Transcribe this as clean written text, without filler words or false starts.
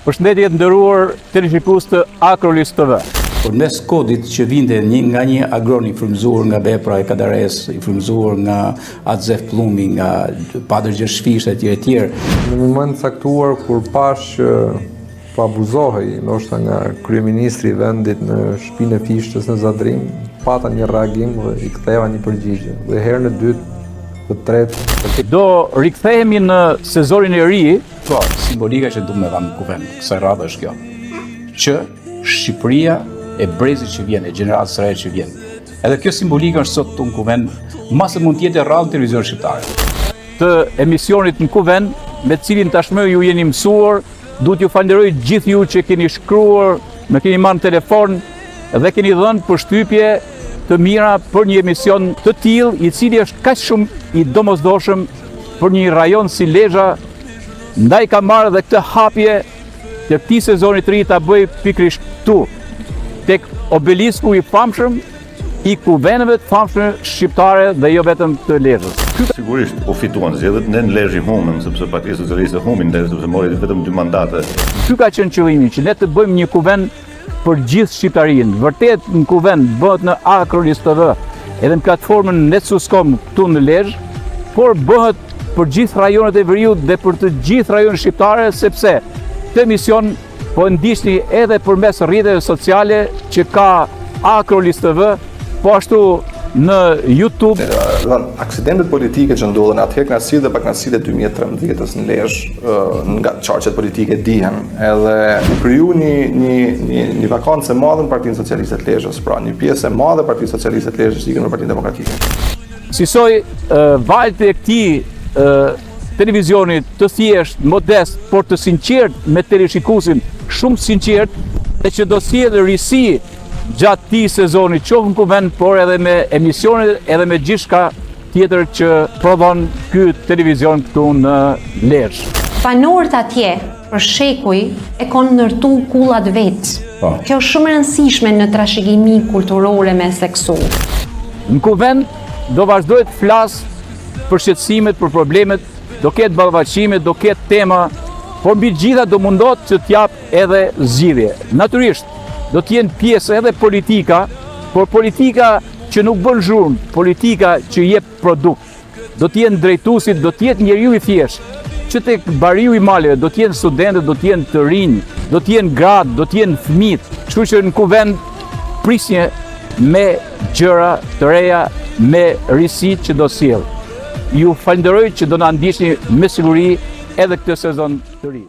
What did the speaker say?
Përshëndetje të nderuar televizionistë të Akrolis TV. Përmes kodit që vinte një agron i frymëzuar nga vepra e Kadares, i frymëzuar nga Atzef Plumi, nga Padër Gjershfisht etj. Në moment caktuar kur pash që po abuzohej ndoshta nga kryeministri i vendit në shtëpinë e Fishtës në Zadrim, pata një reagim dhe i ktheva një përgjigje. Dhe herën e dytë, të tretë, Do rikthehemi në sezonin e ri. Po, simbolika që du me dhamë në kuvend, kësaj radhe është kjo, që Shqipëria e brezit që vjen, e gjeneratës së re që vjen. Edhe kjo simbolika është sot të në kuvend, masë mund tjetë e radhë në televizion shqiptare. Të emisionit në kuvend, me cilin tashmë ju jeni mësuar, duhet ju falenderoj gjithë ju që keni shkruar, me keni marrë në telefon dhe keni dhënë përshtypje të mira për një emision të tillë, i cili është kaq shumë i domosdoshëm për një rajon si Lezhë. Ndaj ka marrë dhe këtë hapje të këtij sezoni të ri ta bëj pikërisht këtu, tek obelisku i famshëm i kuvendeve të famshme shqiptare dhe jo vetëm të Lezhës. Sigurisht u fituan zgjedhjet, ne në Lezhë humëm, sepse Partia Socialiste humin, sepse mori vetëm 2 mandate. Ky ka qenë qëllimi, që ne të bëjmë një kuvend për gjithë shqiptarinë. Vërtet në kuvend bëhet në Akrolis TV, edhe në platformën Netsus.com këtu në Lezhë, por bëhet për gjithë rajonet e veriut dhe për të gjithë rajonet shqiptare, sepse këtë emision po ndiqni edhe përmes rrjeteve sociale që ka Akrolis TV, po ashtu në YouTube. Aksidentet politike që ndodhen atëherë knatësitë dhe paknatësitë e 2013-s në Lezhë, nga çarqet politike dihen, edhe u kriju një vakancë e madhe në Partinë Socialiste të Lezhës, pra një pjesë e madhe e Partisë Socialiste të Lezhës ikën në Partinë Demokratike. Sisoj valët e këtij televizionit të thjesht, modest, por të sinqert me teleshikuesin, shumë sinqert, e që do sjellë risi gjatë këtij sezoni, qoftë në kuvend, por edhe me emisionet, edhe me gjithçka tjetër që prodhon ky televizion këtu në Lezhë. Banorët atje për shekuj e kanë ndërtu kullat vetë. Kjo është shumë e rëndësishme në trashëgimi kulturore me seksu. Në kuvend do vazhdoj të flas për shqetësimet, për problemet, do ketë ballafaqime, do ketë tema, por mbi gjitha do mundohet që t'jap edhe zgjidhje. Natyrisht, do t'jenë pjesë edhe politika, por politika që nuk bën zhurmë, politika që jep produkt. Do t'jenë drejtuesit, do t'jetë njeriu i thjeshtë, që tek bariu i maleve do t'jenë studentët, do t'jenë të rinj, do t'jenë gratë, do t'jenë fëmijët. Kështu që në kuvend prisje me gjëra të reja, me risi që do sjell. Ju falenderoj që do na ndiqni me siguri edhe këtë sezon të ri.